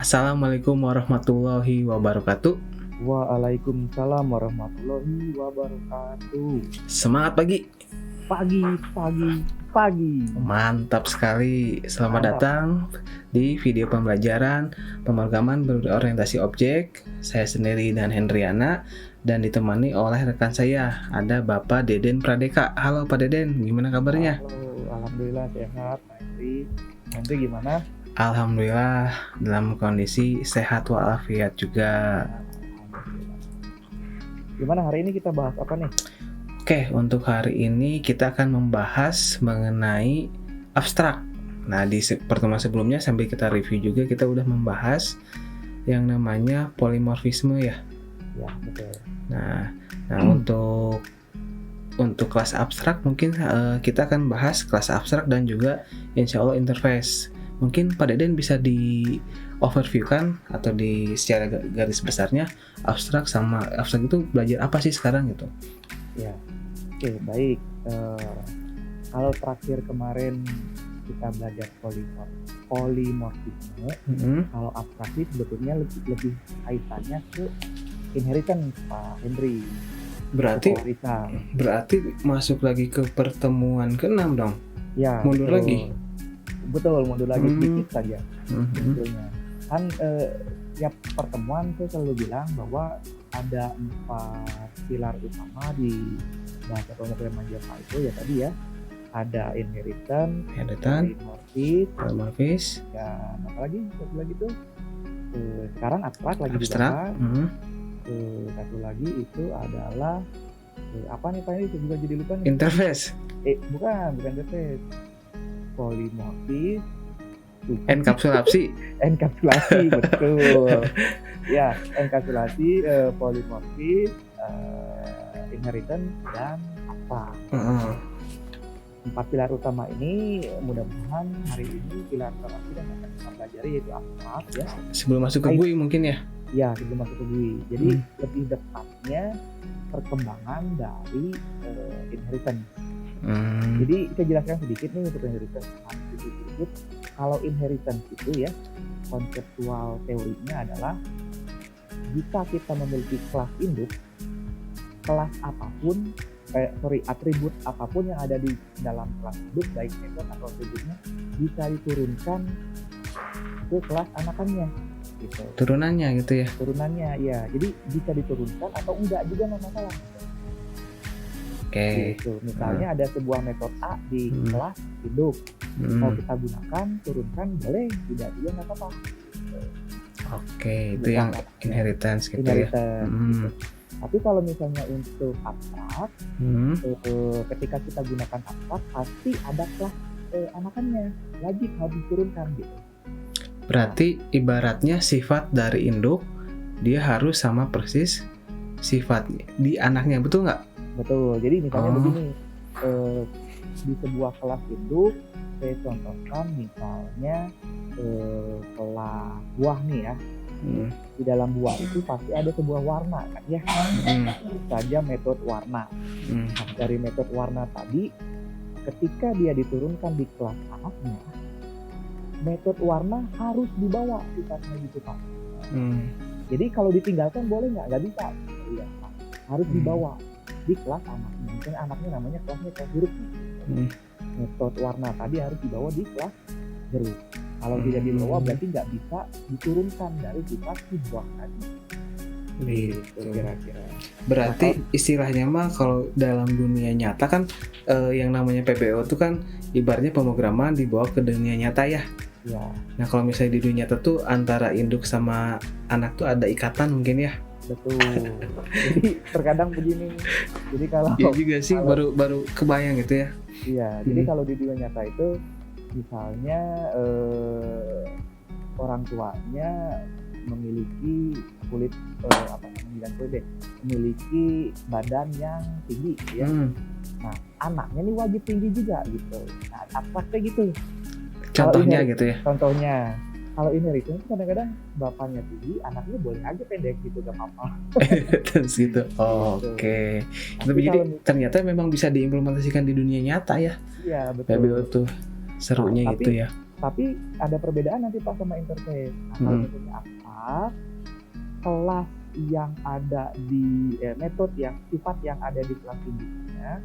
Assalamualaikum warahmatullahi wabarakatuh. Waalaikumsalam warahmatullahi wabarakatuh. Semangat pagi. Pagi. Mantap sekali. Selamat Mantap. datang di video pembelajaran pemrograman berorientasi objek. Saya sendiri dan Hendriana dan ditemani oleh rekan saya, ada Bapak Deden Pradeka. Halo Pak Deden, gimana kabarnya? Halo, alhamdulillah sehat. Nanti gimana? Alhamdulillah dalam kondisi sehat walafiat juga. Gimana hari ini kita bahas apa nih? Oke, untuk hari ini kita akan membahas mengenai abstrak. Nah, di pertemuan sebelumnya sambil kita review juga kita udah membahas yang namanya polimorfisme ya. Ya, betul. Nah, untuk kelas abstrak mungkin kita akan bahas kelas abstrak dan juga insya Allah interface. Mungkin Pak Deden bisa di overview kan atau di secara garis besarnya abstrak itu belajar apa sih sekarang gitu? Ya, oke, baik. Kalau terakhir kemarin kita belajar polimorfisme, kalau abstraksi sebetulnya lebih kaitannya ke inheritance, Pak Henry. Berarti masuk lagi ke pertemuan ke-6 dong? Ya, mundur lagi? Betul, mundur lagi sedikit saja. Sebetulnya kan tiap pertemuan saya selalu bilang bahwa ada 4 pilar utama di bahasa pemrograman Java itu ya tadi ya. Ada inheritance, polimorfis, dan apa lagi? Satu lagi tuh sekarang abstrak lagi dibahas. Satu lagi itu adalah apa nih Pak? Saya juga jadi lupa nih. Interface. Bukan interface. Polimorfis, enkapsulasi betul. Ya, enkapsulasi, polimorfis, inheritance dan apa. 4 pilar utama ini mudah-mudahan hari ini pilar terakhir yang akan kita pelajari yaitu abstrak ya. Sebelum masuk ke GUI mungkin ya? Ya, sebelum masuk ke GUI. Jadi lebih tepatnya perkembangan dari inheritance. Jadi saya jelaskan sedikit nih untuk inheritance. Kalau inheritance itu ya, konseptual teorinya adalah jika kita memiliki kelas induk, kelas apapun, atribut apapun yang ada di dalam kelas induk, baik metode atau atributnya, bisa diturunkan ke kelas anakannya. Gitu. Turunannya gitu ya? Turunannya ya, jadi bisa diturunkan atau enggak juga nggak masalah. Oke. Gitu. Misalnya ada sebuah metode A di kelas induk, mau kita gunakan, turunkan boleh, tidak juga nggak apa-apa. Oke, itu yang inheritance gitu ya. Gitu. Tapi kalau misalnya untuk abstrak, ketika kita gunakan abstrak pasti ada kelas anakannya, wajib harus diturunkan gitu. Berarti ibaratnya sifat dari induk dia harus sama persis sifat di anaknya, betul nggak? Betul. Jadi misalnya begini, di sebuah kelas induk saya contohkan misalnya kelas buah nih ya. Di dalam buah itu pasti ada sebuah warna kan ya. Saja metode warna. Nah, dari metode warna tadi ketika dia diturunkan di kelas anaknya, metode warna harus dibawa sifatnya gitu Pak. Jadi kalau ditinggalkan boleh nggak bisa. Ya, harus dibawa di kelas anaknya. Misalnya anaknya namanya kelasnya kelas jeruk. Metode warna tadi harus dibawa di kelas jeruk. Kalau tidak dibawa berarti nggak bisa diturunkan dari sifat si buah tadi. Gitu. Kira-kira. Berarti istilahnya mah kalau dalam dunia nyata kan yang namanya PBO itu kan ibaratnya pemrograman dibawa ke dunia nyata ya. Ya. Nah kalau misalnya di dunia nyata tuh antara induk sama anak tuh ada ikatan mungkin ya. Betul. Jadi terkadang begini. Jadi kalau iya juga sih, baru kebayang gitu ya. Iya. Jadi kalau di dunia nyata itu misalnya orang tuanya memiliki kulit memiliki badan yang tinggi ya. Nah, anaknya nih wajib tinggi juga gitu. Nah, abstraknya gitu. Contohnya gitu ya. Contohnya, kalau inheritance kadang-kadang bapaknya tinggi, anaknya boleh aja pendek gitu, gak apa-apa. Terus gitu. Oke. Tapi jadi ternyata memang bisa diimplementasikan di dunia nyata ya. Iya, betul. PBO tuh serunya gitu ya. Tapi ada perbedaan nanti Pak sama interface. Nah, kalau metode abstrak, kelas yang ada di metode yang sifat yang ada di kelas induknya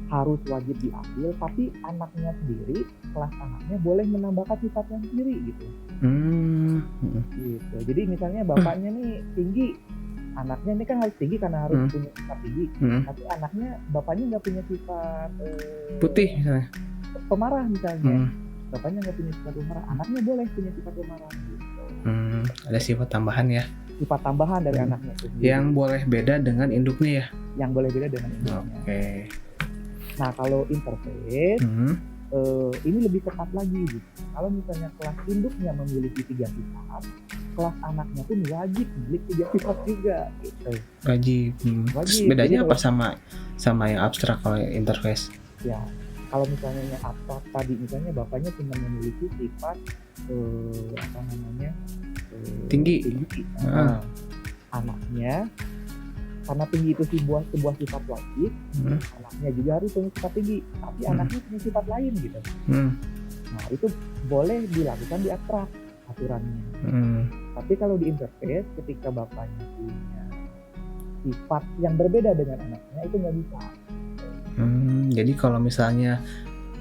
harus wajib diambil, tapi anaknya sendiri, kelas anaknya boleh menambahkan sifatnya sendiri gitu. Gitu. Jadi misalnya bapaknya nih tinggi, anaknya ini kan harus tinggi karena harus punya sifat tinggi, tapi anaknya bapaknya nggak punya sifat putih misalnya, pemarah misalnya, bapaknya nggak punya sifat pemarah, anaknya boleh punya sifat pemarah gitu. Ada sifat tambahan ya, sifat tambahan dari anaknya itu sendiri. Yang boleh beda dengan induknya ya. Yang boleh beda dengan induknya. Oke. Nah kalau interface ini lebih ketat lagi gitu. Kalau misalnya kelas induknya memiliki 3 sifat, kelas anaknya pun wajib memiliki 3 sifat juga gitu. Wajib. Wajib. Bedanya jadi, apa sama yang abstrak kalau interface? Ya, kalau misalnya yang abstrak tadi misalnya bapaknya cuma memiliki sifat apa namanya tinggi. Anaknya karena tinggi itu sebuah sifat wajib, anaknya juga harus punya sifat tinggi, tapi anaknya punya sifat lain gitu. Nah itu boleh dilakukan di abstrak aturannya. Tapi kalau di interface ketika bapaknya punya sifat yang berbeda dengan anaknya itu nggak bisa. Jadi kalau misalnya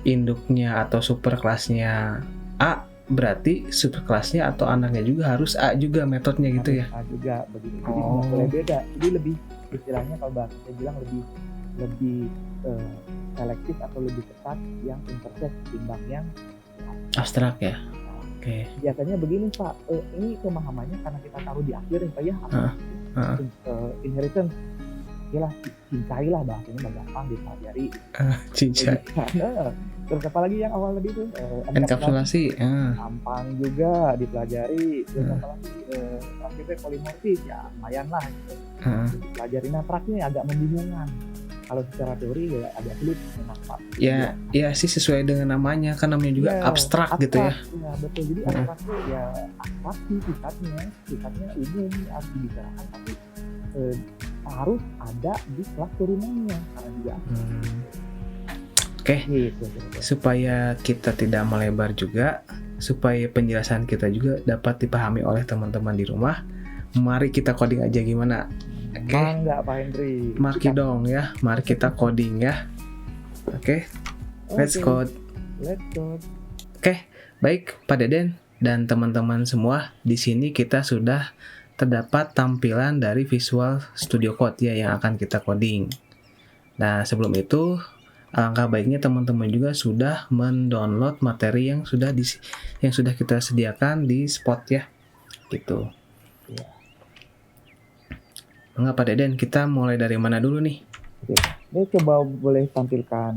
induknya atau superkelasnya A, berarti superkelasnya atau anaknya juga harus A juga metodenya gitu ya? A juga begitu. Jadi nggak boleh beda. Jadi lebih istilahnya kalau bahasa saya bilang lebih selektif atau lebih ketat yang interface ketimbang yang abstrak ya. Oke. Biasanya begini Pak, ini pemahamannya karena kita taruh di akhir ya Pak ya, inheritance. Yalah, cincai lah bahasanya gampang dipelajari. Cincai. Terus apalagi yang awal tadi itu enkapsulasi. Gampang juga dipelajari. Terus apalagi terakhirnya polimorfis ya lumayan lah gitu. Dipelajari. Nah praktiknya agak membingungkan. Kalau secara teori ya agak sulit menangkap. Ya sih sesuai dengan namanya, kan namanya juga abstrak gitu ya. Iya betul. Jadi abstrak itu ya abstrak sih sifatnya umum harus dibicarakan, tapi harus ada di kelas turunannya karena juga. Oke. Supaya kita tidak melebar juga, supaya penjelasan kita juga dapat dipahami oleh teman-teman di rumah, mari kita coding aja gimana? Oke. Enggak Pak Hendri. Mari dong ya, mari kita coding ya. Oke. Let's code. Oke, baik Pak Deden dan teman-teman semua, di sini kita sudah terdapat tampilan dari Visual Studio Code ya yang akan kita coding. Nah, sebelum itu alangkah baiknya teman-teman juga sudah mendownload materi yang sudah kita sediakan di Spot ya. Gitu. Ya. Enggak Pak Deden, kita mulai dari mana dulu nih? Oke. Ini coba boleh tampilkan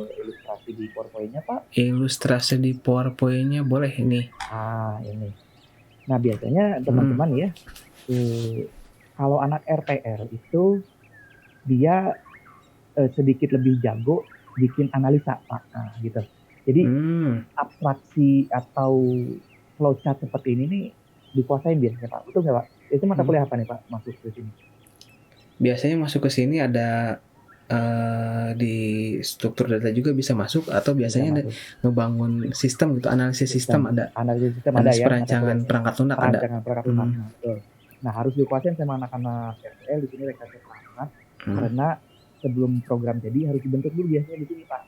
ilustrasi di PowerPoint-nya Pak? Ilustrasi di PowerPoint-nya boleh ini. Ini. Nah biasanya teman-teman ya, kalau anak RTL itu dia sedikit lebih jago bikin analisa Pak, nah, gitu. Jadi abstraksi atau flowchart seperti ini nih dikuasain biasanya Pak, betul nggak Pak? Itu mata kuliah apa nih Pak masuk ke sini? Biasanya masuk ke sini ada di struktur data juga bisa masuk, atau biasanya ada ngebangun sistem gitu, analisis sistem ada. Analisis sistem ada ya. Perancangan perangkat lunak ada. Perangkat lunak. Nah harus dikuasain sama anak-anak RTL di sini rekayasa perangkat, karena sebelum program jadi harus dibentuk dulu biasanya di sini Pak.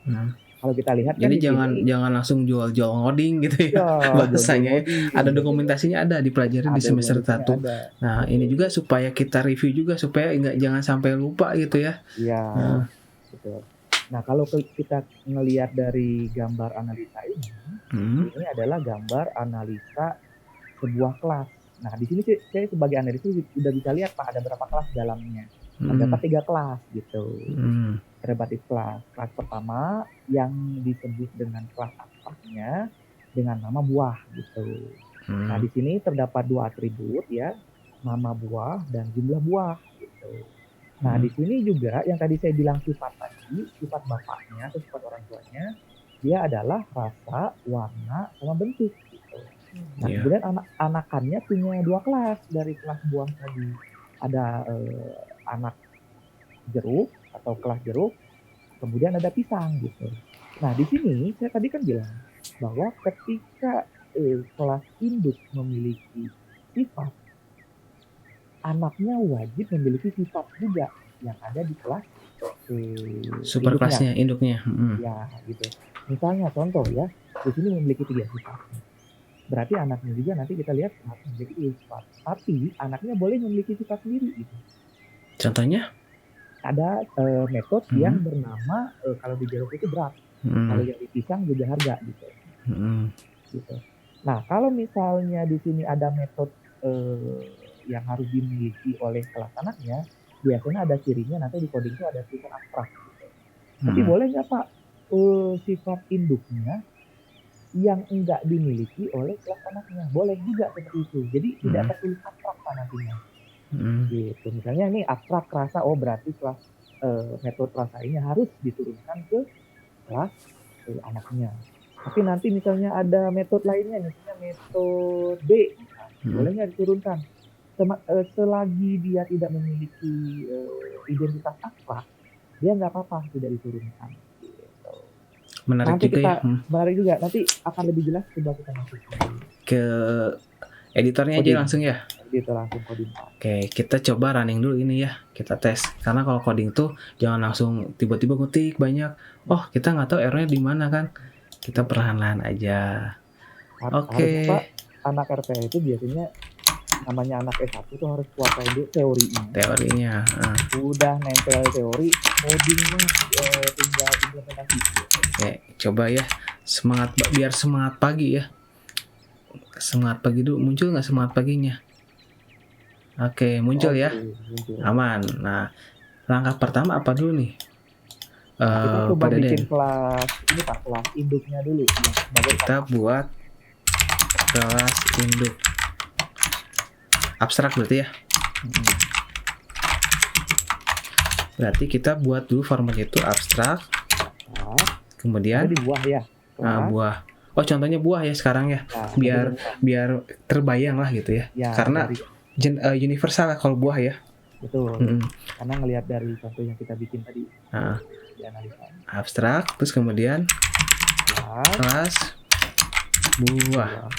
Kalau kita lihat jadi kan jangan langsung jual-jual ngoding gitu ya. Bahasanya ada dokumentasinya, ada dipelajari di semester 1. Nah, ini juga supaya kita review juga supaya jangan sampai lupa gitu ya. Iya. Betul. Nah, kalau kita ngelihat dari gambar analisa ini adalah gambar analisa sebuah kelas. Nah, di sini saya sebagai analis sudah bisa lihat Pak ada berapa kelas dalamnya. Terdapat 3 kelas gitu. Terdapat kelas pertama yang disebut dengan kelas abstraknya dengan nama buah gitu. Nah di sini terdapat 2 atribut ya, nama buah dan jumlah buah gitu. Nah di sini juga yang tadi saya bilang sifat tadi, sifat bapaknya atau sifat orang tuanya, dia adalah rasa, warna, sama bentuk gitu. Nah kemudian anakannya punya 2 kelas dari kelas buah tadi. Ada anak jeruk atau kelas jeruk, kemudian ada pisang gitu. Nah di sini saya tadi kan bilang bahwa ketika kelas induk memiliki sifat, anaknya wajib memiliki sifat juga yang ada di kelas super kelasnya, induknya. Ya, gitu. Misalnya contoh ya, di sini memiliki 3 sifat. Berarti anaknya juga nanti kita lihat memiliki sifat. Tapi anaknya boleh memiliki sifat sendiri gitu. Contohnya? Ada metode yang bernama kalau di jeruk itu berat, kalau yang di pisang juga harga gitu. Gitu. Nah, kalau misalnya di sini ada metode yang harus dimiliki oleh kelas anaknya, biasanya ada cirinya, nanti di coding itu ada sifat abstrak gitu. Tapi boleh nggak Pak sifat induknya yang enggak dimiliki oleh kelas anaknya? Boleh juga seperti itu. Jadi tidak tertulis abstrak Pak nantinya. Gitu. Misalnya ini abstrak rasa, oh berarti kelas metode rasa ini harus diturunkan ke kelas anaknya. Tapi nanti misalnya ada metode lainnya, misalnya metode B, boleh nggak diturunkan? Selagi dia tidak memiliki identitas abstrak, dia nggak apa-apa tidak diturunkan. Gitu. Menarik nanti juga kita, ya. Menarik juga. Nanti akan lebih jelas coba kita masuk ke editornya coding. aja langsung ya. Editor langsung coding. Oke, kita coba running dulu ini ya, kita tes. Karena kalau coding tuh jangan langsung tiba-tiba ngetik banyak. Oh, kita nggak tahu errornya di mana kan. Kita perlahan-lahan aja. Oke. Anak RPA itu biasanya namanya anak S1 tuh harus kuasain dulu teorinya. Udah nempel teori, codingnya tinggal implementasi. Oke, coba ya. Biar semangat pagi ya. Semangat pagi dulu, muncul nggak semangat paginya? Oke, muncul ya. Muncul. Aman. Nah, langkah pertama apa dulu nih? Kita coba bikin kelas ini Pak, kelas induknya dulu. Kita buat kelas induk abstrak berarti ya. Berarti kita buat dulu format itu abstrak. Kemudian di buah ya. Buah. Oh, contohnya buah ya sekarang ya. Biar terbayang lah gitu ya. Karena universal lah kalau buah ya. Betul. Karena ngelihat dari contoh yang kita bikin tadi. Abstrak, terus kemudian kelas buah.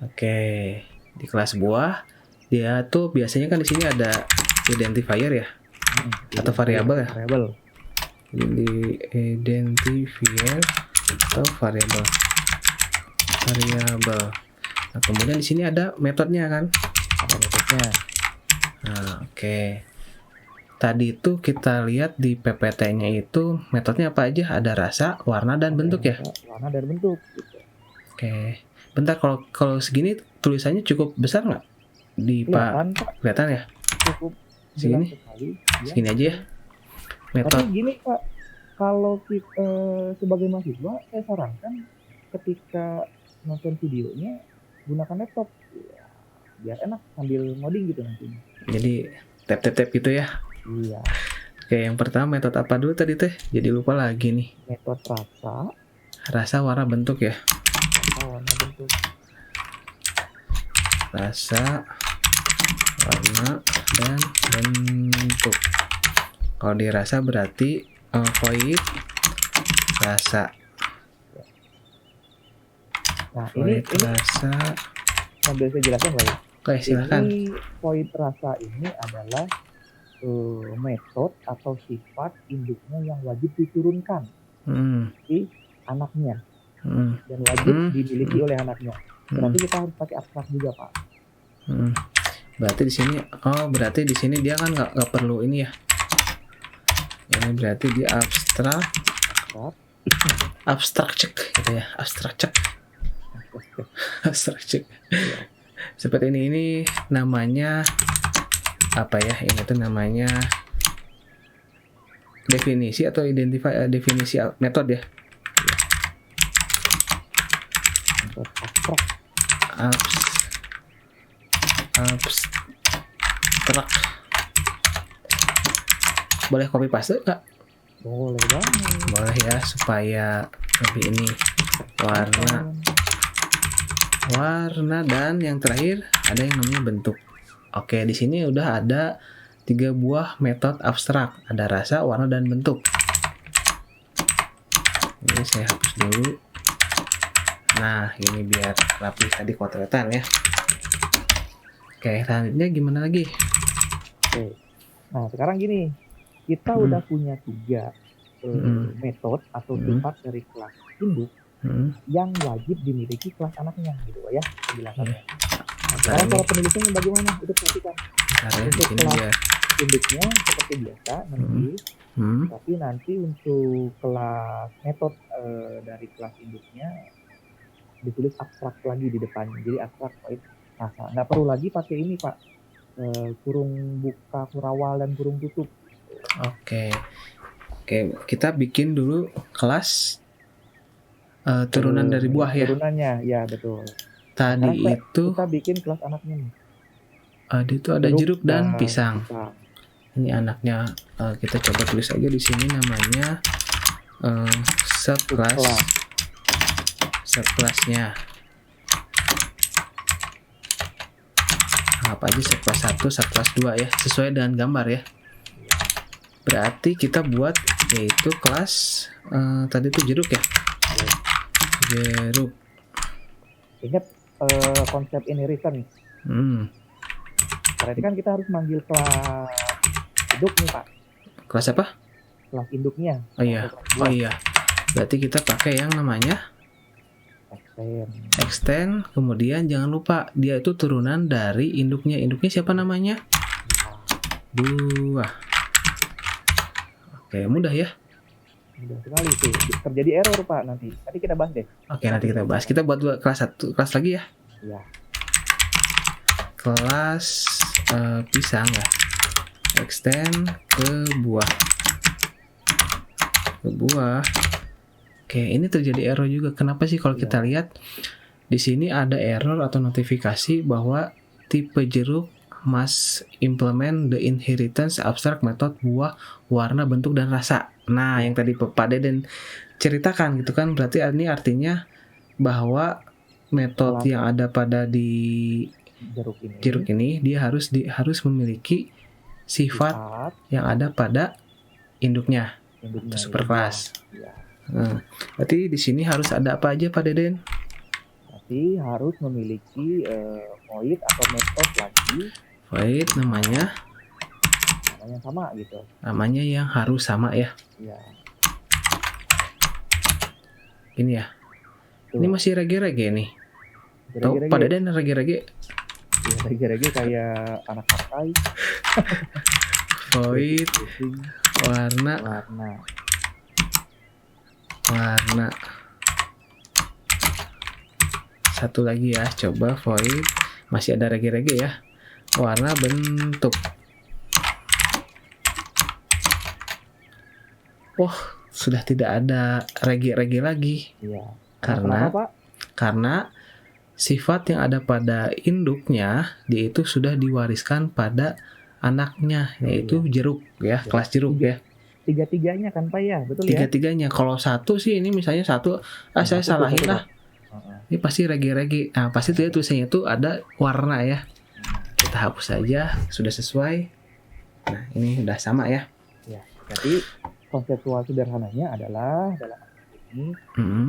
Oke, di kelas buah dia tuh biasanya kan di sini ada identifier ya, atau variabel ya. Di identifier atau variabel. Nah, kemudian di sini ada metodenya kan. Ada metodenya. Nah, oke. Tadi itu kita lihat di PPT-nya itu metodenya apa aja? Ada rasa, warna, dan bentuk ya? Warna dan bentuk. Gitu. Oke. Bentar, kalau segini tulisannya cukup besar nggak? Kelihatan ya? Cukup. Segini aja ya? Metode. Tapi gini Pak, kalau kita sebagai mahasiswa, saya sarankan ketika nonton videonya gunakan laptop. Biar enak sambil ngoding gitu nantinya. Jadi tap gitu ya? Iya. Oke, yang pertama metode apa dulu tadi teh? Jadi lupa lagi nih. Metode rasa, warna, bentuk ya. Warna, bentuk. Rasa, warna, dan bentuk. Kalau di rasa berarti void rasa. Nah, ini rasa. Sambil saya jelaskan Pak ya. Oke, silakan. Ini void rasa ini adalah metode atau sifat induknya yang wajib diturunkan di anaknya dan wajib dimiliki oleh anaknya. Berarti kita harus pakai abstrak juga Pak. Berarti di sini dia kan nggak perlu ini ya. Ini berarti dia abstrak cek gitu ya, abstrak cek. Seperti ini namanya apa ya? Ini tuh namanya definisi atau definisi metode ya. Abstrak. Boleh copy paste nggak? Boleh banget. Boleh ya, supaya lebih ini warna dan yang terakhir ada yang namanya bentuk. Oke, di sini udah ada 3 buah metode abstrak, ada rasa, warna, dan bentuk. Ini saya hapus dulu. Nah, ini biar rapi tadi kotoran ya. Oke, selanjutnya gimana lagi? Oke. Nah, sekarang gini, kita udah punya 3 metode atau sifat dari kelas induk yang wajib dimiliki kelas anaknya gitu ya penjelasannya. Nah, sekarang cara penulisannya bagaimana? Itu perhatikan. Untuk kelas induknya seperti biasa nanti, tapi nanti untuk kelas metode dari kelas induknya ditulis abstrak lagi di depannya. Jadi abstrak rasa. Nggak perlu lagi pakai ini Pak, kurung buka, kurawal dan kurung tutup. Oke, kita bikin dulu kelas turunan dari buah ya. Turunannya, ya betul. Tadi sekarang itu kita bikin kelas anaknya nih. Itu ada jeruk dan pisang. Ini anaknya, kita coba tulis aja di sini namanya subkelasnya. Apa aja subkelas 1, subkelas 2 ya, sesuai dengan gambar ya. Berarti kita buat yaitu kelas tadi itu jeruk ya. Jeruk. Ingat konsep inheritance. Berarti kan kita harus manggil kelas induk nih Pak. Kelas apa? Kelas induknya. Oh iya. Berarti kita pakai yang namanya extend. Kemudian jangan lupa dia itu turunan dari induknya. Induknya siapa namanya? Buah. Oke, mudah ya. Mudah sekali sih. Terjadi error Pak nanti. Nanti kita bahas deh. Oke, nanti kita bahas. Kita buat kelas 1 kelas lagi ya. Iya. Kelas pisang ya. Extend ke buah. Oke, ini terjadi error juga. Kenapa sih kalau kita lihat di sini ada error atau notifikasi bahwa tipe jeruk must implement the inheritance abstract method buah, warna, bentuk, dan rasa. Nah, yang tadi Pak Deden ceritakan gitu kan, berarti ini artinya bahwa metode yang ada pada di jeruk ini dia harus memiliki sifat yang ada pada induknya superclass. Berarti di sini harus ada apa aja Pak Deden? Berarti harus memiliki void atau metode lagi. Void namanya sama gitu. Namanya yang harus sama ya. Iya. Ini ya. Ini masih rege-rege nih. Tahu Pak Deden rege-rege? Ya, rege-rege kayak anak partai. Void warna. Satu lagi ya, coba void. Masih ada rege-rege ya. Warna, bentuk. Sudah tidak ada rege-rege lagi. Iya. Karena sifat yang ada pada induknya dia itu sudah diwariskan pada anaknya, yaitu jeruk ya, kelas jeruk ya. Tiga-tiganya kan Pak ya, betul ya? Tiga-tiganya. Kalau satu sih ini misalnya satu, saya salahin lah. Ini pasti rege-rege. Nah, pasti tuh ya tulisannya itu ada warna ya. Kita hapus saja, sudah sesuai. Nah, ini udah sama ya. Ya, jadi konseptual sederhananya adalah dalam ini,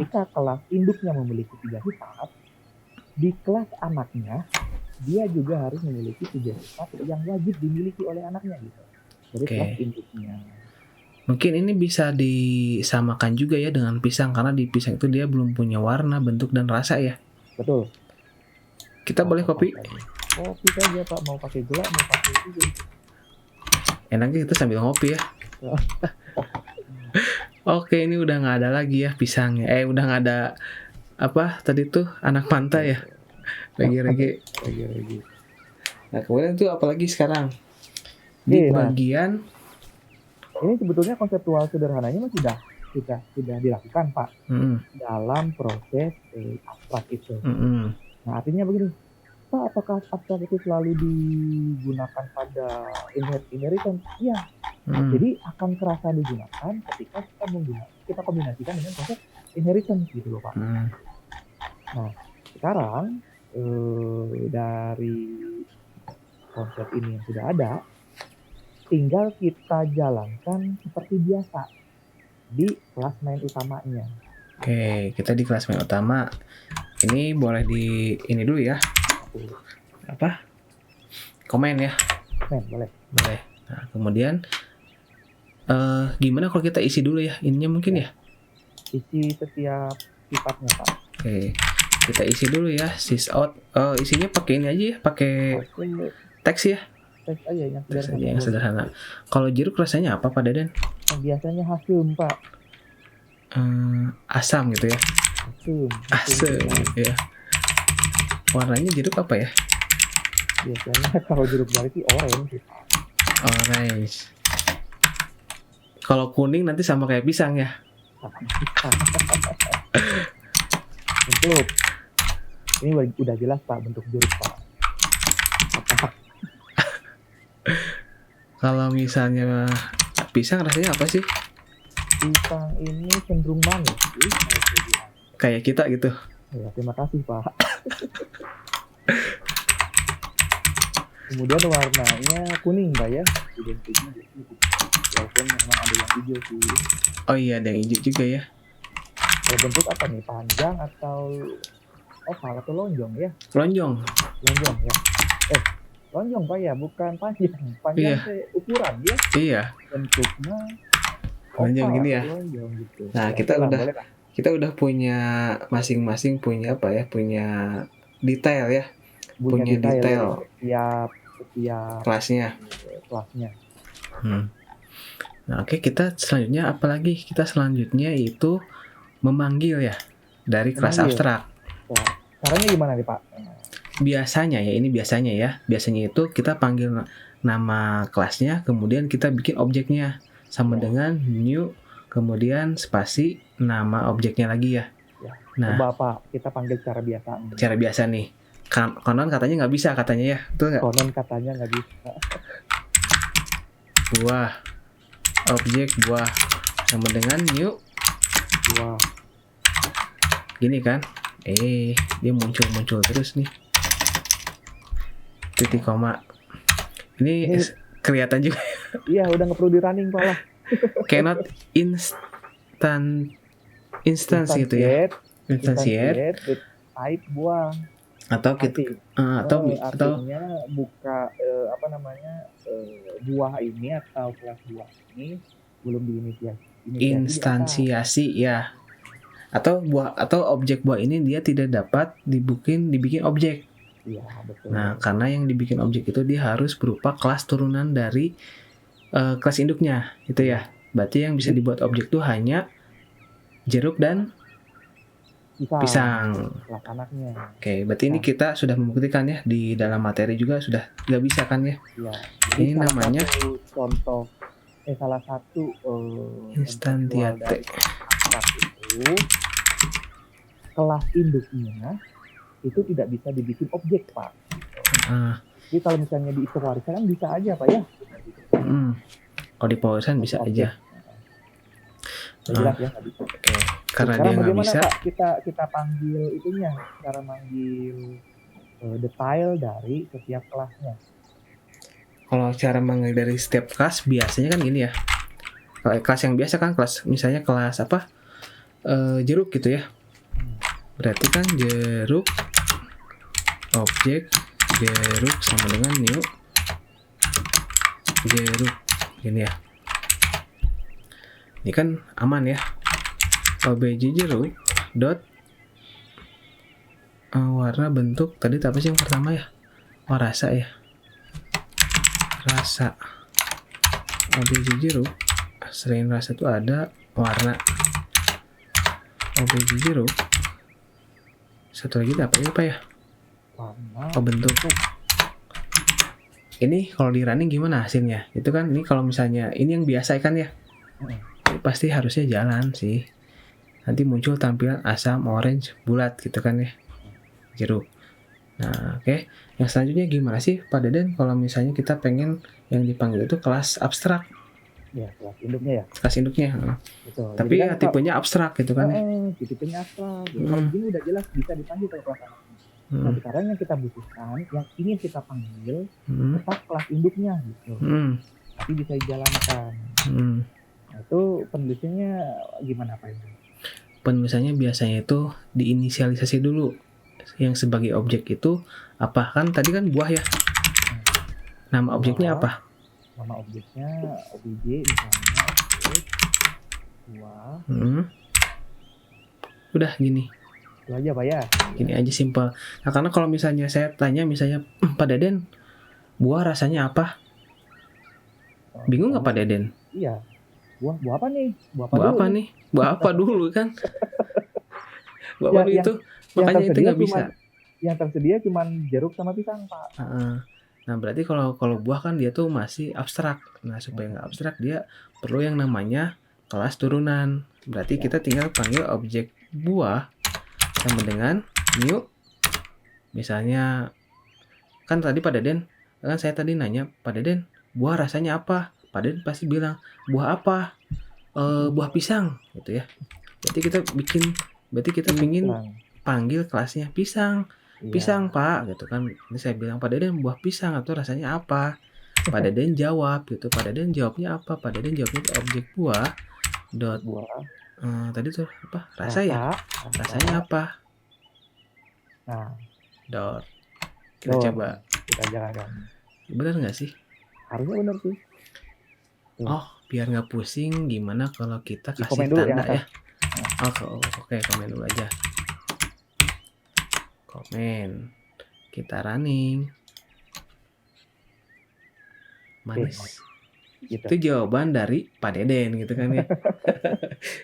jika kelas induknya memiliki 3 sifat, di kelas anaknya dia juga harus memiliki 3 sifat yang wajib dimiliki oleh anaknya gitu. Jadi kelas induknya. Mungkin ini bisa disamakan juga ya dengan pisang, karena di pisang itu dia belum punya warna, bentuk, dan rasa ya. Betul. Kita boleh kopi? Kopi saja Pak, mau pakai gula, mau pakai itu. Enaknya kita sambil ngopi ya. Oke, ini udah nggak ada lagi ya pisangnya. Udah nggak ada apa tadi tuh anak pantai ya. Rege-rege. Nah, kemudian itu apalagi sekarang di bagian ini sebetulnya konseptual sederhananya sudah dilakukan Pak dalam proses abstrak itu. Nah, artinya begini, Pak, apakah abstrak itu selalu digunakan pada inheritance? Iya. Jadi akan kerasa digunakan ketika kita kombinasikan dengan konsep inheritance gitu loh Pak. Nah, sekarang dari konsep ini yang sudah ada, tinggal kita jalankan seperti biasa di kelas main utamanya. Oke, kita di kelas main utama. Ini boleh di ini dulu ya. Apa? Komen ya. Boleh. Boleh. Nah, kemudian gimana kalau kita isi dulu ya? Ininya mungkin ya? Isi setiap sifatnya, Pak. Oke. Kita isi dulu ya, sysout. Isinya pakai ini aja ya, pakai teks ya. Teks aja yang Teks sederhana. aja yang sederhana. Kalau jeruk rasanya apa, Pak Dadan? Biasanya hasum, Pak. Asam gitu ya. Asam ya. Warnanya jeruk apa ya? Biasanya kalau jeruk bali sih orange. Orange. Kalau kuning nanti sama kayak pisang ya. Bentuk. Ini udah jelas, Pak, bentuk jeruk, Pak. Kalau misalnya pisang rasanya apa sih? Pisang ini cenderung manis sih. Kayak kita gitu. Ya, terima kasih, Pak. Kemudian warnanya kuning, Pak ya. Identiknya walaupun memang ada yang hijau sih. Oh iya, ada yang hijau juga ya. Kalau bentuk apa nih? Panjang atau oval atau lonjong ya? Lonjong ya. Lonjong, Pak ya, bukan panjang. Panjang ukuran ya. Iya. Bentuknya lonjong gini ya. Lonjong gitu. Nah, kita udah punya masing-masing punya apa ya? Punya detail ya. Punya detail. Setiap kelasnya. Nah, oke, kita selanjutnya apa lagi? Kita selanjutnya itu memanggil ya dari kelas abstrak. Nah, caranya gimana nih, Pak? Biasanya ya. Biasanya itu kita panggil nama kelasnya, kemudian kita bikin objeknya sama dengan new, kemudian spasi nama objeknya lagi ya. Nah, coba, Pak, kita panggil cara biasa. Cara biasa nih. Konon katanya nggak bisa katanya ya, betul nggak? Konon katanya nggak bisa. Buah, objek buah sama dengan new buah. Gini kan? Dia muncul terus nih. Titik koma. Ini kelihatan juga. Iya, udah nggak perlu di running, Pak lah. Cannot instance gitu ya. Instantiate type buah. Atau artinya buka buah ini atau kelas buah ini belum instansiasi ya. Atau objek buah ini dia tidak dapat dibikin objek. Iya, betul. Nah, karena yang dibikin objek itu dia harus berupa kelas turunan dari kelas induknya, itu ya. Berarti yang bisa dibuat objek itu hanya jeruk dan pisang. Kelas anaknya. Oke, berarti ini kita sudah membuktikan ya di dalam materi juga sudah nggak bisa kan ya? Iya. Ini namanya salah satu instantiate. Itu kelas induknya itu tidak bisa dibikin objek, Pak. Jadi kalau misalnya di pewarisan kan bisa aja, Pak ya. Kalau di pewarisan bisa objek aja. Jelas ya tadi. Oke. Karena dia nggak bisa. Pak, kita panggil itunya, cara manggil detail dari setiap kelasnya. Kalau cara manggil dari setiap kelas biasanya kan gini ya. Kalau kelas yang biasa kan misalnya kelas apa? Jeruk gitu ya. Berarti kan jeruk objek jeruk sama dengan new jeruk gini ya. Ini kan aman ya. Objek jeruk dot warna bentuk tadi apa sih yang pertama ya? Rasa ya. Rasa. Objek jeruk selain rasa itu ada warna. Objek jeruk satu lagi apa ya? Bentuk. Ini kalau di running gimana hasilnya? Itu kan ini kalau misalnya ini yang biasa kan ya. Pasti harusnya jalan sih. Nanti muncul tampilan asam, orange, bulat gitu kan ya. Jeruk. Nah, oke. Yang selanjutnya gimana sih Pak Dadan kalau misalnya kita pengen yang dipanggil itu kelas abstrak? Ya, kelas induknya ya. Kelas induknya. Betul. Tapi kan tipenya abstrak gitu kan ya. Tipenya abstrak. Kalau begini udah jelas bisa dipanggil ke kelas anak. Nah, sekarang yang kita butuhkan, yang ingin kita panggil tetap kelas induknya gitu. Tapi bisa dijalankan. Nah, itu penulisannya gimana Pak? penulisannya biasanya itu diinisialisasi dulu. Yang sebagai objek itu apa? Kan tadi kan buah ya. Nama objeknya apa? Nama objeknya obj misalnya objek buah. Udah gini. Itu aja Pak ya. Gini aja simpel. Nah, karena kalau misalnya saya tanya misalnya Pak Deden, buah rasanya apa? Bingung nggak Pak Deden? Iya. Buah apa nih? Buah apa dulu kan? Buah apa itu? Makanya itu nggak bisa. Yang tersedia cuma jeruk sama pisang Pak. Nah berarti kalau buah kan dia tuh masih abstrak. Nah supaya nggak abstrak dia perlu yang namanya kelas turunan. Berarti kita tinggal panggil objek buah sama dengan new. Misalnya kan tadi Pak Deden, kan saya tadi nanya Pak Deden, buah rasanya apa? Pak Deden pasti bilang buah apa? Buah pisang gitu ya. Berarti kita pingin panggil kelasnya pisang. Pisang Pak gitu kan. Ini saya bilang Pak Deden buah pisang atau rasanya apa? Pak Deden jawab gitu. Pak Deden jawabnya apa? Pak Deden jawabnya objek buah dot tadi tuh apa? Rasanya apa? Nah, dot. Kita coba. Kita jalankan. Benar nggak sih? Harusnya benar sih. Oh, biar nggak pusing, gimana kalau kita kasih tanda ya? Oke, komen dulu aja. Komen. Kita running. Manis. Gitu. Itu jawaban dari Pak Deden gitu kan ya.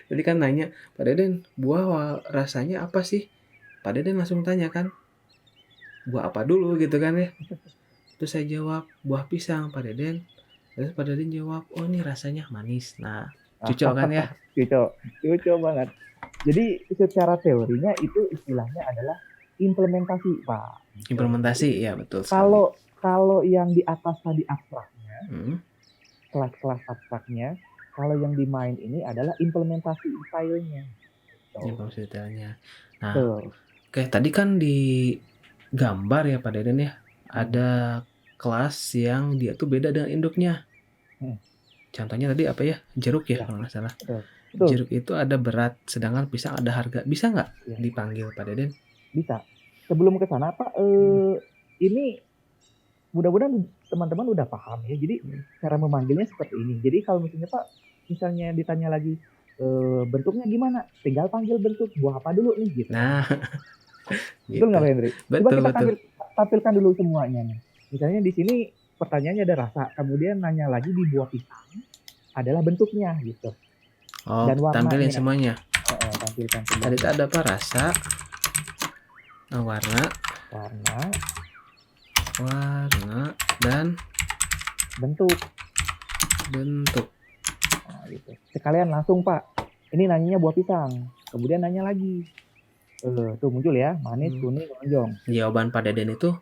Jadi kan nanya, Pak Deden, buah rasanya apa sih? Pak Deden langsung tanya kan, buah apa dulu gitu kan ya. Terus saya jawab, buah pisang Pak Deden. Terus Pak Deden jawab, oh ini rasanya manis. Nah, cocok kan ya? Cocok banget. Jadi secara teorinya itu istilahnya adalah implementasi Pak. Implementasi ya betul. Kalau yang di atas tadi abstraknya, kelas-kelas abstraknya, kalau yang di main ini adalah implementasi detailnya. Implementasi detailnya. Nah, oke tadi kan di gambar ya Pak Deden ya, ada kelas yang dia tuh beda dengan induknya. Contohnya tadi apa ya? Jeruk ya kalau nggak salah. Jeruk itu ada berat, sedangkan pisang ada harga. Bisa nggak dipanggil Pak Deden? Bisa. Sebelum ke sana Pak, ini mudah-mudahan teman-teman udah paham ya. Jadi cara memanggilnya seperti ini. Jadi kalau misalnya Pak, misalnya ditanya lagi bentuknya gimana, tinggal panggil bentuk buah apa dulu nih gitu. Nah, betul nggak Pak Hendri? Coba kita tampilkan dulu semuanya nih. Misalnya di sini pertanyaannya ada rasa, kemudian nanya lagi di buah pisang adalah bentuknya gitu. Oh, dan tampilin semuanya. Tampilkan semuanya. Tadi ada apa? Rasa, warna, dan bentuk. Nah, gitu. Sekalian langsung Pak. Ini nanyanya buah pisang. Kemudian nanya lagi. Tuh muncul ya, manis, kuning, lonjong. Jawaban Pak Deden itu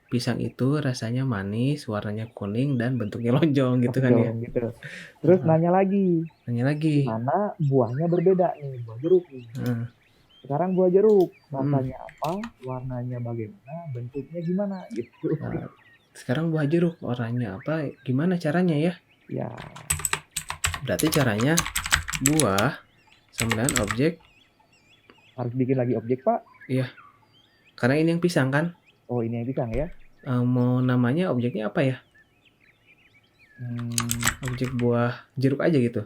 pisang itu rasanya manis, warnanya kuning dan bentuknya lonjong gitu kan ya. Gitu. Terus nanya lagi. Mana buahnya berbeda nih, buah jeruk nih. Sekarang buah jeruk, rasanya apa, warnanya bagaimana, bentuknya gimana gitu. Nah, sekarang buah jeruk, warnanya apa, gimana caranya ya? Ya. Berarti caranya buah sama dengan objek. Harus bikin lagi objek Pak? Iya. Karena ini yang pisang kan? Oh ini yang pisang ya? Mau namanya objeknya apa ya? Objek buah jeruk aja gitu.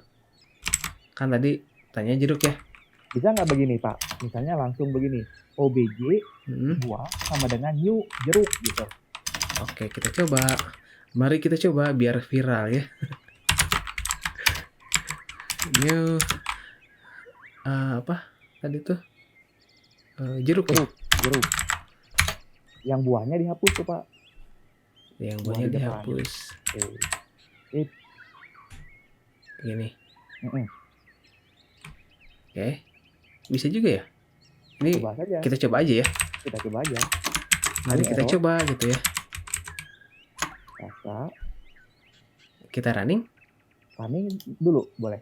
Kan tadi tanya jeruk ya? Bisa nggak begini Pak? Misalnya langsung begini, OBJ buah sama dengan new jeruk gitu. Oke, kita coba. Mari kita coba biar viral ya. New apa tadi tuh? Jeruk. Yang buahnya dihapus tuh Pak. Yang buahnya dihapus. Gini. Oke. Bisa juga ya? Ini kita coba aja ya. Mari kita coba gitu ya. Rasa. Kita running dulu boleh.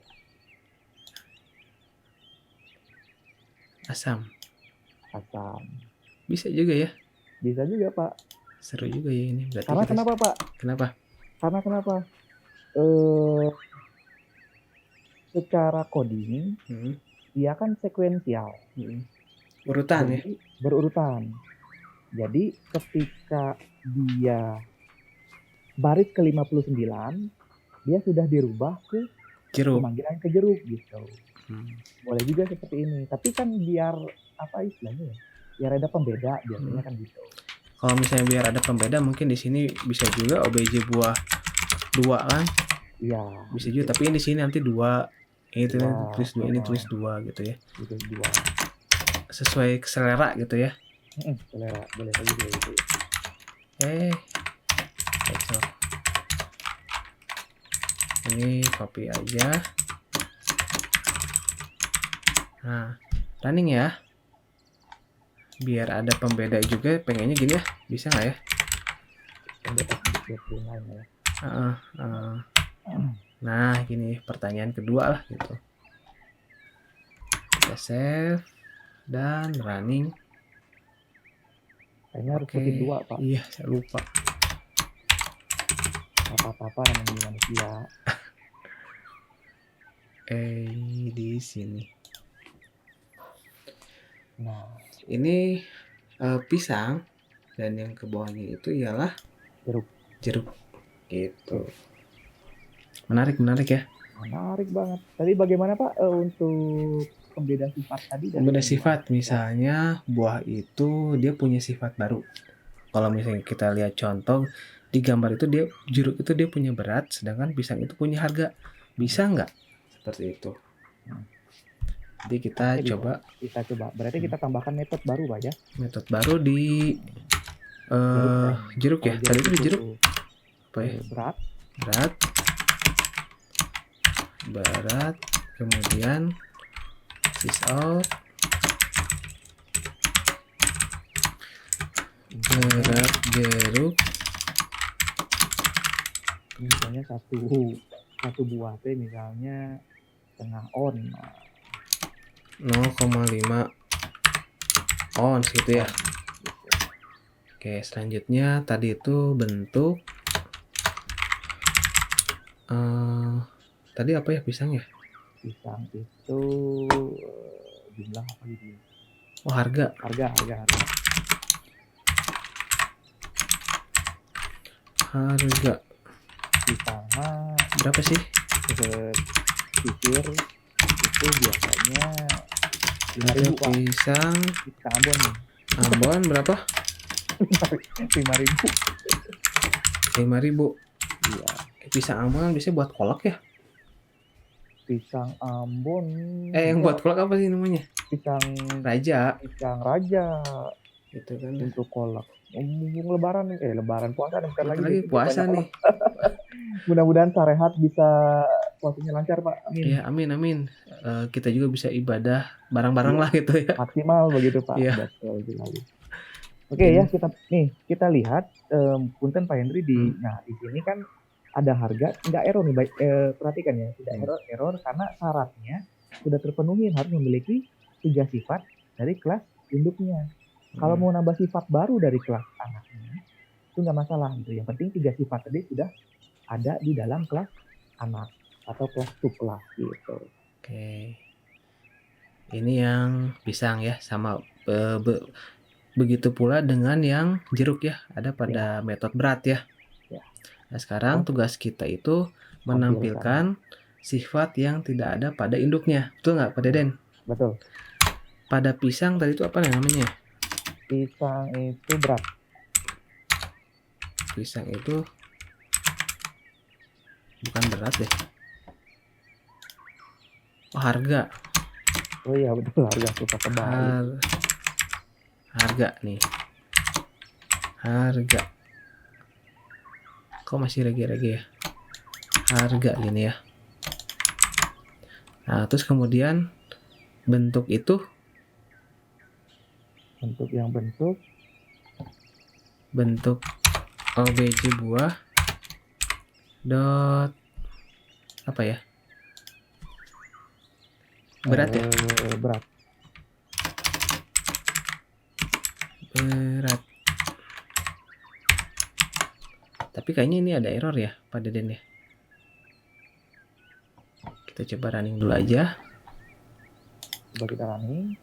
Asam. Bisa juga ya? Bisa juga Pak. Seru juga ya ini. Berarti karena kenapa Pak? Kenapa? Secara coding dia kan sekuensial. Urutan ya. Jadi berurutan. Jadi ketika dia baris ke 59, dia sudah dirubah ke Jeruk. pemanggilan ke jeruk gitu. Boleh juga seperti ini. Tapi kan biar apa istilahnya ya? Biar ada pembeda biasanya kan gitu. Kalau misalnya biar ada pembeda, mungkin di sini bisa juga OBJ buah 2 kan? Iya. Bisa juga, tapi di sini nanti 2. Ini tulis 2, ini tulis 2 gitu ya. Tulis 2. Sesuai selera gitu ya. Selera, boleh saja gitu. Cocok. Ini copy aja. Nah, running ya. Biar ada pembeda juga, pengennya gini ya. Bisa nggak ya? Pembeda sedikit lain ya. Nah, gini pertanyaan kedua lah gitu. Kita save dan running. Kayaknya harus bikin 2, Pak. Iya, saya lupa. Apa-apa namanya manusia. Di sini. Nah, ini pisang dan yang ke bawahnya itu ialah jeruk. Gitu. Menarik ya. Menarik banget. Tadi bagaimana Pak untuk pembeda sifat tadi? Pembeda sifat, misalnya buah itu dia punya sifat baru. Kalau misalnya kita lihat contoh di gambar itu, dia jeruk itu dia punya berat, sedangkan pisang itu punya harga. Bisa nggak seperti itu? Jadi kita coba. Berarti kita tambahkan metode baru Pak ya? Metode baru di jeruk ya. Tadi itu di jeruk apa ya? Berat. Kemudian fish out. Berat jeruk. Misalnya satu buah teh misalnya setengah on. 0,5 ons gitu ya. Oke, selanjutnya tadi itu bentuk tadi apa ya, pisang ya? Pisang itu jumlah apa gitu? Oh, harga. Harga. Pisangnya berapa sih? Pikir itu biasanya 5.000 Pak. Pisang Ambon nih. Ambon berapa? 5.000. 5.000. Iya. Pisang Ambon biasanya buat kolak ya? Pisang Ambon. Yang buat kolak apa sih namanya? Pisang raja. Itu kan untuk kolak. Mumpung lebaran puasa bentar lagi puasa nih. Mudah-mudahan Sarehat bisa puasanya lancar Pak. Amin. Iya, amin. Kita juga bisa ibadah bareng-bareng lah gitu ya. Maksimal begitu Pak. Iya. Oke ya, kita lihat punten Pak Hendri nah di sini kan ada harga, nggak error nih, perhatikan ya, tidak error karena syaratnya sudah terpenuhi, harus memiliki 3 sifat dari kelas induknya. Kalau mau nambah sifat baru dari kelas anaknya itu nggak masalah gitu. Yang penting 3 sifat tadi sudah ada di dalam kelas anak atau kelas subkelas gitu. Oke. Ini yang pisang ya, sama begitu pula dengan yang jeruk ya, ada pada metode berat ya. Nah, sekarang tugas kita itu menampilkan sifat yang tidak ada pada induknya. Betul nggak Pak Deden? Betul. Pada pisang tadi itu apa namanya? Pisang itu berat. Pisang itu bukan berat deh. Oh, harga. Oh iya betul, harga suka kebalik. Harga nih. Harga. Kok masih rege-rege ya? Harga gini ya. Nah, terus kemudian bentuk itu. Bentuk OBJ buah dot apa ya? Berat ya? Berat. Tapi kayaknya ini ada error ya Pak Deden ya. Kita coba running dulu aja. Coba kita running.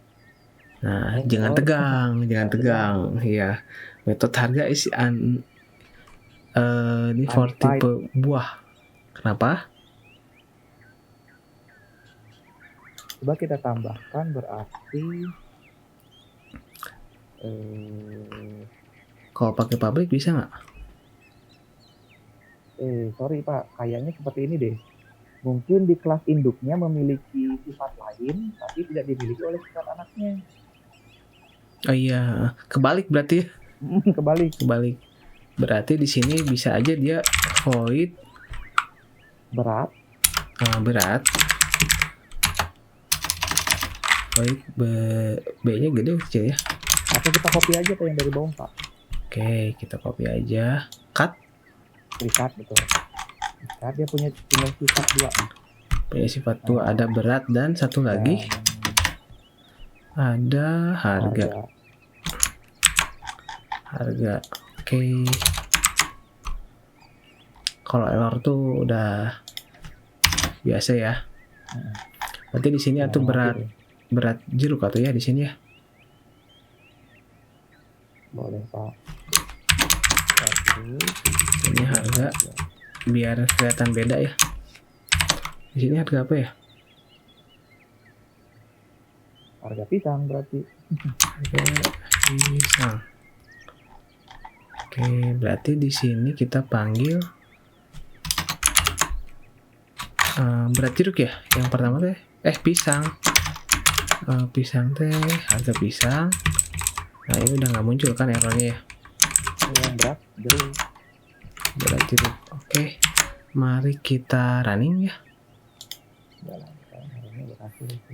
Nah, jangan tegang. Iya. Metode harga isi ini for tipe buah. Kenapa? Coba kita tambahkan berarti kalau pakai pabrik bisa nggak? Sorry Pak, kayaknya seperti ini deh. Mungkin di kelas induknya memiliki sifat lain, tapi tidak dimiliki oleh sifat anaknya. Oh iya, kebalik berarti. Kebalik. Berarti di sini bisa aja dia void berat. Void B-nya gede kecil ya. Atau kita copy aja Pak yang dari bawah Pak. Oke, kita copy aja. Cut, betul. Dia punya sifat 2. Punya sifat 2, ada berat dan satu lagi ada harga. Oke. Kalau error tuh udah biasa ya. Berarti di sini atau berat jeruk atau ya di sini ya. Boleh Pak. Ini harga biar kelihatan beda ya. Di sini harga apa ya? Harga pisang berarti. Harga pisang. Oke, berarti di sini kita panggil berat jeruk ya. Yang pertama teh pisang. Pisang teh harga pisang. Nah, ini udah nggak muncul kan errornya ya. Yang berat jeruk. Oke, mari kita running ya.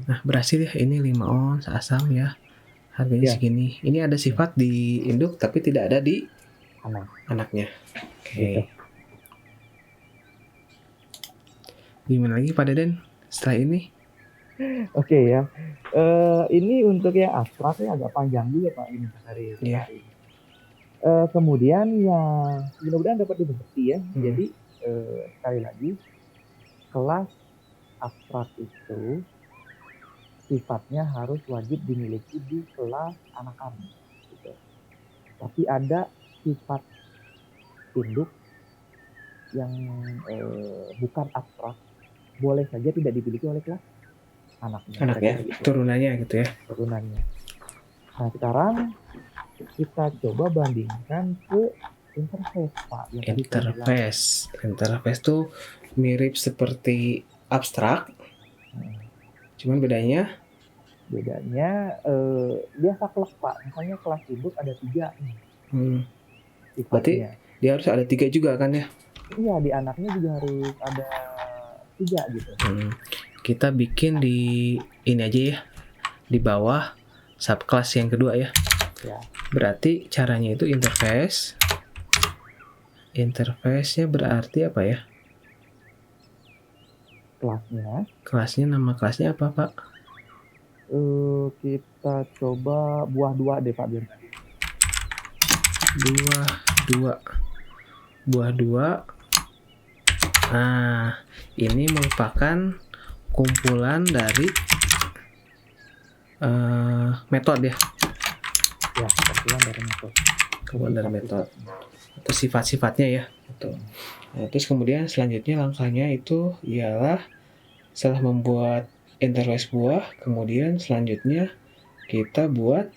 Nah, berhasil ya. Ini 5 ons asam ya. Harganya segini. Ini ada sifat di induk tapi tidak ada di anaknya. Oke. Gimana lagi Pak Deden setelah ini? Oke ya. Ini untuk yang abstraknya agak panjang juga Pak ini hari ini. Kemudian yang mudah-mudahan dapat dimengerti ya. Jadi sekali lagi, kelas abstrak itu sifatnya harus wajib dimiliki di kelas anak kami. Gitu. Tapi ada sifat induk yang bukan abstrak, boleh saja tidak dimiliki oleh kelas anaknya. Gitu. Turunannya gitu ya. Nah sekarang kita coba bandingkan ke interface Pak. Interface tuh mirip seperti abstrak. Cuman bedanya biasa kelas Pak. Misalnya kelas induk ada 3 nih. Berarti dia harus ada 3 juga kan ya? Iya, di anaknya juga harus ada 3 gitu. Kita bikin di ini aja ya, di bawah subclass yang kedua ya. Berarti caranya itu interface-nya berarti apa ya? Kelasnya nama kelasnya apa Pak? Kita coba buah 2 deh Pak biar. Buah 2. Nah, ini merupakan kumpulan dari metode ya. Ya, kumpulan dari metode. Atau sifat-sifatnya ya. Betul. Nah, terus kemudian selanjutnya langkahnya itu ialah setelah membuat interface buah, kemudian selanjutnya kita buat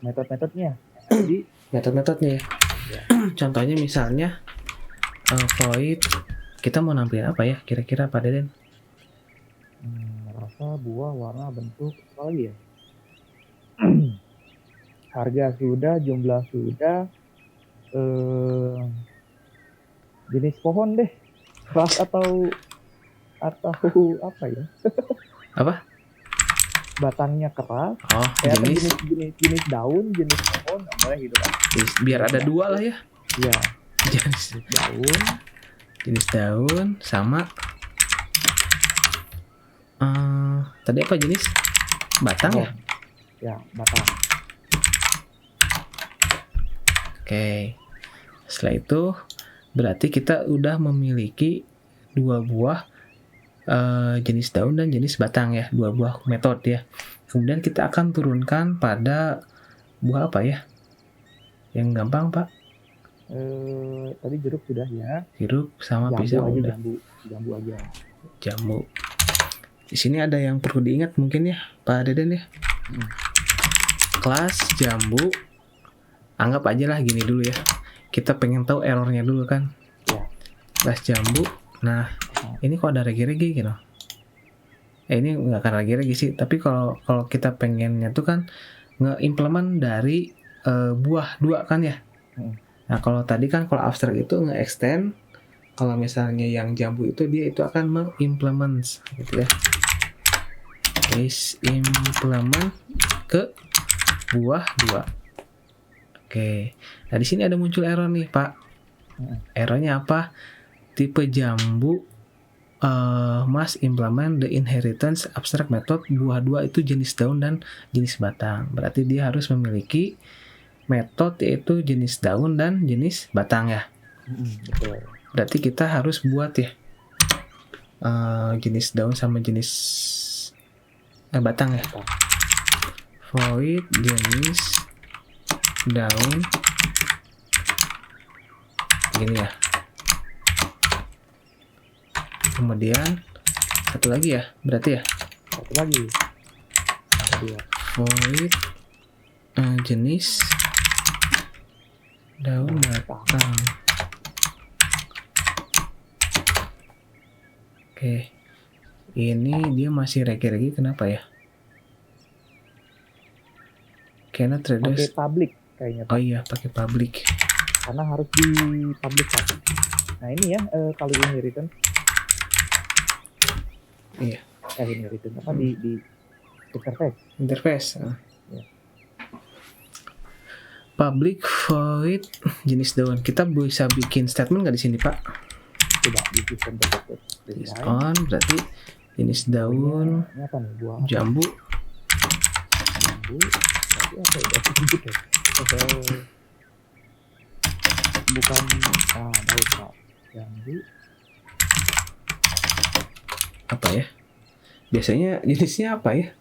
metode-metodenya. Jadi metode-metodenya ya. Contohnya misalnya void, kita mau nampilin apa ya kira-kira Pak Deden? Rasa, buah, warna, bentuk, apa lagi ya? Harga sudah, jumlah sudah, jenis pohon deh, keras atau apa ya? Apa? Batangnya keras. Jenis daun, jenis pohon, boleh gitu kan? Biar ada 2 lah ya. Iya. Jenis daun sama tadi apa jenis? Batang ya? Ya, batang. Oke. Setelah itu berarti kita udah memiliki 2 buah jenis daun dan jenis batang ya, 2 buah metode ya. Kemudian kita akan turunkan pada buah apa ya? Yang gampang, Pak? Tadi jeruk sudah ya. Jeruk sama Jambu pisang aja, udah. jambu aja. Jambu. Di sini ada yang perlu diingat mungkin ya, Pak Deden ya. Kelas jambu, anggap aja lah gini dulu ya. Kita pengen tahu errornya dulu kan. Ya. Kelas jambu. Nah, ini kok ada regi-regi gitu. Ini nggak akan regi-regi sih. Tapi kalau kita pengennya tuh kan nge-implement dari buah 2 kan ya. Nah, kalau tadi kan kalau abstrak itu nge-extend. Kalau misalnya yang jambu itu dia itu akan mengimplement gitu ya. Is implement ke buah 2. Oke. Nah, di sini ada muncul error nih, Pak. Errornya apa? Tipe jambu must implement the inheritance abstract method buah 2 itu jenis daun dan jenis batang. Berarti dia harus memiliki metode yaitu jenis daun dan jenis batang ya. Betul. Berarti kita harus buat ya jenis daun sama jenis batang ya. Void jenis daun gini ya. Kemudian satu lagi ya, berarti ya. Satu lagi. Void jenis daun batang. Oke. Ini dia masih regi-regi kenapa ya? Cannot reduce. Pakai public kayaknya. Oh iya, pakai public. Karena harus di public kan. Nah ini ya kalau inheritance. Iya. Inheritance apa di interface. Interface. Ya. Public void jenis daun. Kita bisa bikin statement nggak di sini, Pak? Tidak di sistem Is on berarti jenis daun. Ini apa nih? Buah jambu. Jambu. Berarti apa ya? Bukan daun, Pak. Jambu. Apa ya? Biasanya jenisnya apa ya?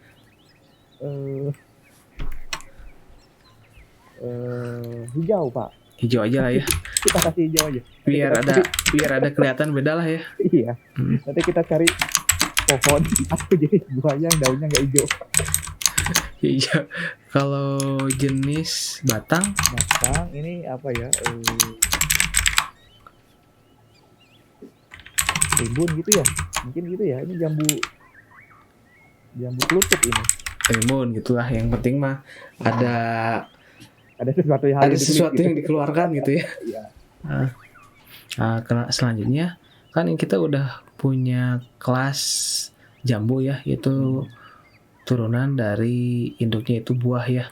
Hijau, Pak. Hijau aja lah ya. Kita kasih hijau aja. Biar ada kelihatan beda lah ya. Iya. Nanti kita cari pohon atau jenis buahnya yang daunnya nggak hijau. Iya. Kalau jenis batang ini apa ya? Rimbun gitu ya? Mungkin gitu ya. Ini jambu kelutuk ini. rimbun gitulah. Yang penting mah ada sesuatu yang dikeluarkan gitu ya. Iya. Selanjutnya kan kita udah punya kelas jambu ya, itu turunan dari induknya itu buah ya.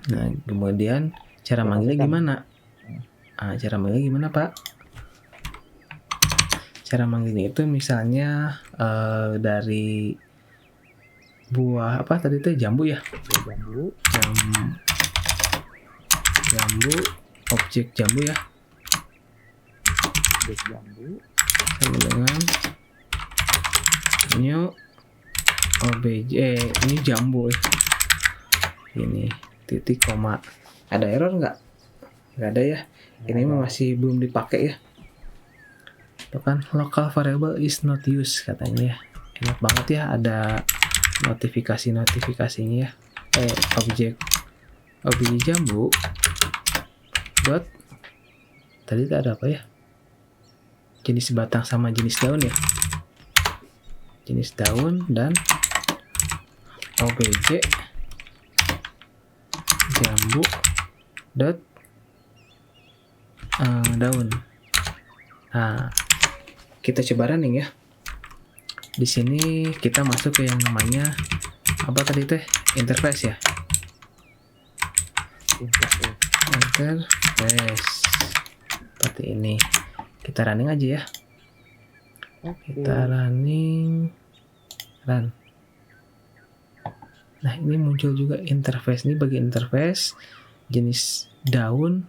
Nah, kemudian cara manggilnya gimana? Cara manggilnya gimana, Pak? Cara manggilnya itu misalnya dari buah apa tadi itu jambu ya? Jambu objek jambu ya. Objek jambu sama dengan new obj ini jambu ya. Ini titik koma. Ada error nggak ada ya. Ini masih belum dipakai ya. Itu kan local variable is not used katanya ya. Enak banget ya ada notifikasinya ya. Objek jambu dot tadi ada apa ya, jenis batang sama jenis daun ya, jenis daun dan obj jambu dot daun. Nah, kita coba running ya. Di sini kita masuk ke yang namanya apa tadi teh, interface ya. Interface seperti ini. Kita running aja ya. Kita running run. Nah, ini muncul juga interface. Ini bagi interface jenis daun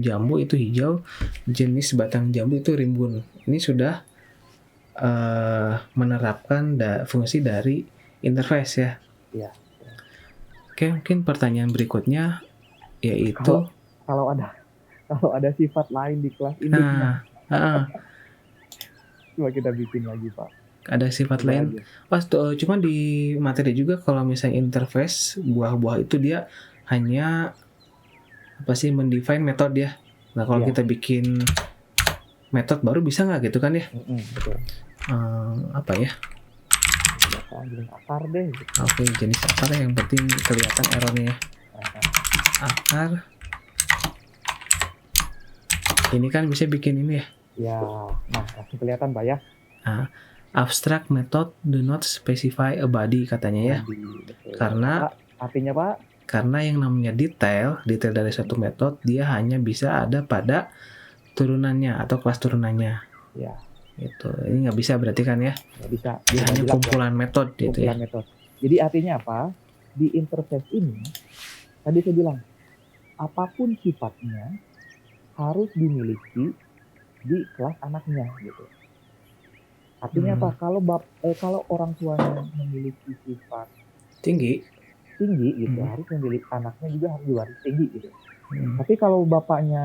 jambu itu hijau, jenis batang jambu itu rimbun. Ini sudah menerapkan fungsi dari interface ya. Iya. Oke, mungkin pertanyaan berikutnya yaitu kalau ada sifat lain di kelas induknya, coba kita bikin lagi Pak. Ada sifat Coba lain. aja. Cuma di materi juga kalau misalnya interface buah-buah itu dia hanya mendefine metode ya. Nah kalau kita bikin metode baru bisa nggak gitu kan ya? Betul. Apa ya? Jenis akar deh. Gitu. Oke, jenis akar yang penting kelihatan errornya ya. Akar. Ini kan bisa bikin ini ya. Ya, nah langsung kelihatan Pak ya. Abstract method do not specify a body katanya ya. Karena artinya Pak? Karena yang namanya detail dari suatu metode dia hanya bisa ada pada turunannya atau kelas turunannya. Ya. Itu. Ini nggak bisa berarti kan ya? Nggak bisa. Dia hanya kumpulan metode gitu ya. Metode. Jadi artinya apa? Di interface ini tadi saya bilang apapun sifatnya harus dimiliki di kelas anaknya gitu. Artinya apa? Kalau orang tuanya memiliki sifat tinggi gitu, harus memiliki anaknya juga harus diwaris tinggi gitu. Tapi kalau bapaknya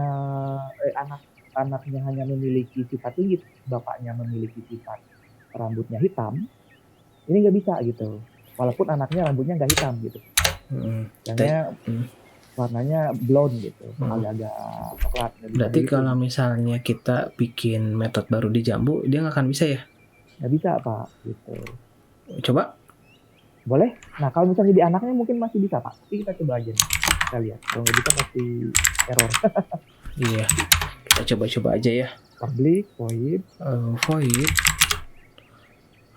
anaknya hanya memiliki sifat tinggi, bapaknya memiliki sifat rambutnya hitam, ini nggak bisa gitu. Walaupun anaknya rambutnya nggak hitam gitu, warnanya blonde gitu, agak-agak coklat. Berarti kalau misalnya kita bikin metode baru di jambu, dia nggak akan bisa ya? Nggak bisa Pak, gitu. Coba? Boleh. Nah kalau misalnya di anaknya mungkin masih bisa Pak. Tapi kita coba aja nih. Kita lihat. Kalau nggak bisa pasti error. Iya. Kita coba-coba aja ya. Public, void. Void.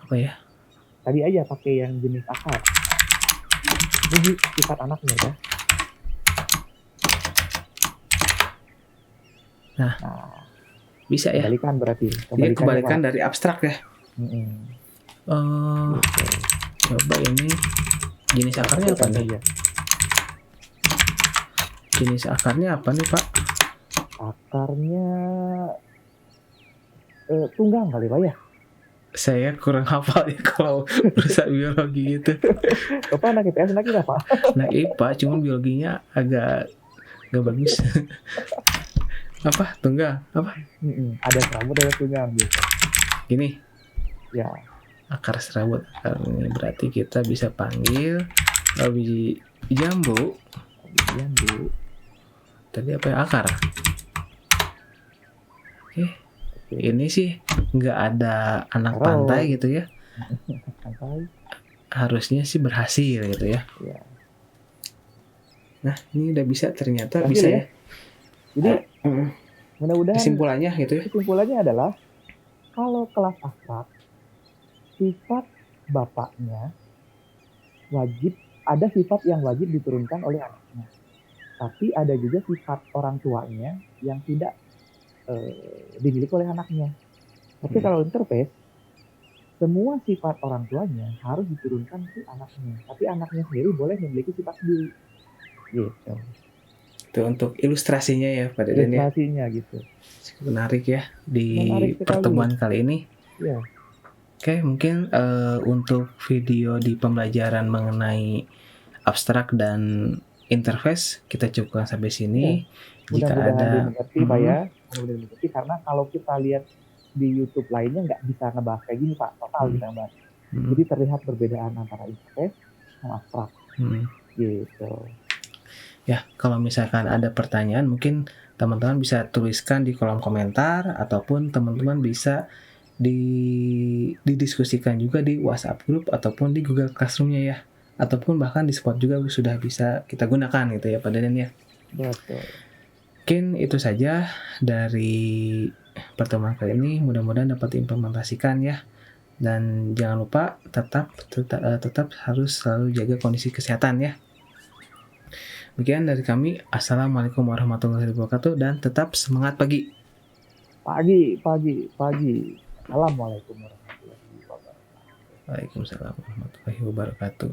Apa ya? Tadi aja pakai yang jenis akar. Ini sifat anaknya ya. Nah. Bisa ya? Kebalikan berarti. Kebalikan dari abstrak ya? Coba ini jenis akarnya apa nih? Jenis akarnya apa nih Pak? Akarnya tunggang kali Pak ya? Saya kurang hafal ya kalau urusan biologi gitu. Bapak anak IPS anak IPA Pak? Anak IPA, cuma biologinya agak gak bagus. Apa? Tunggang? Apa? Ada serabut, ada tunggang gitu. Gini? Ya. Akar serabut. Ini berarti kita bisa panggil biji jambu. Tadi apa ya? Akar. Oke. Ini sih nggak ada anak pantai gitu ya. Harusnya sih berhasil gitu ya. Nah ini udah bisa ternyata bisa ya. Jadi mudah-mudahan kesimpulannya gitu ya. Kesimpulannya adalah kalau kelas abstrak sifat bapaknya ada sifat yang wajib diturunkan oleh anaknya. Tapi ada juga sifat orang tuanya yang tidak dimiliki oleh anaknya. Tapi kalau interface semua sifat orang tuanya harus diturunkan ke anaknya. Tapi anaknya sendiri boleh memiliki sifat sendiri. Gitu. Itu untuk ilustrasinya ya Pak Deden ya. Ilustrasinya gitu. Menarik ya di pertemuan kali ini. Ya. Oke, mungkin untuk video di pembelajaran mengenai abstrak dan interface kita cukupkan sampai sini. Jika ada dimengerti Pak ya, mudah-mudahan dimengerti karena kalau kita lihat di YouTube lainnya nggak bisa ngebahas kayak gini Pak, total kita ngebahas. Jadi terlihat perbedaan antara interface sama abstrak. Gitu. Ya, kalau misalkan ada pertanyaan mungkin teman-teman bisa tuliskan di kolom komentar ataupun teman-teman bisa didiskusikan juga di WhatsApp group ataupun di Google Classroom-nya ya, ataupun bahkan di Spot juga sudah bisa kita gunakan gitu ya Pak Deden ya. Betul. Mungkin itu saja dari pertemuan kali ini, mudah-mudahan dapat diimplementasikan ya, dan jangan lupa tetap harus selalu jaga kondisi kesehatan ya. Demikian dari kami, Assalamualaikum warahmatullahi wabarakatuh, dan tetap semangat pagi. Pagi. Assalamualaikum warahmatullahi wabarakatuh. Waalaikumsalam warahmatullahi wabarakatuh.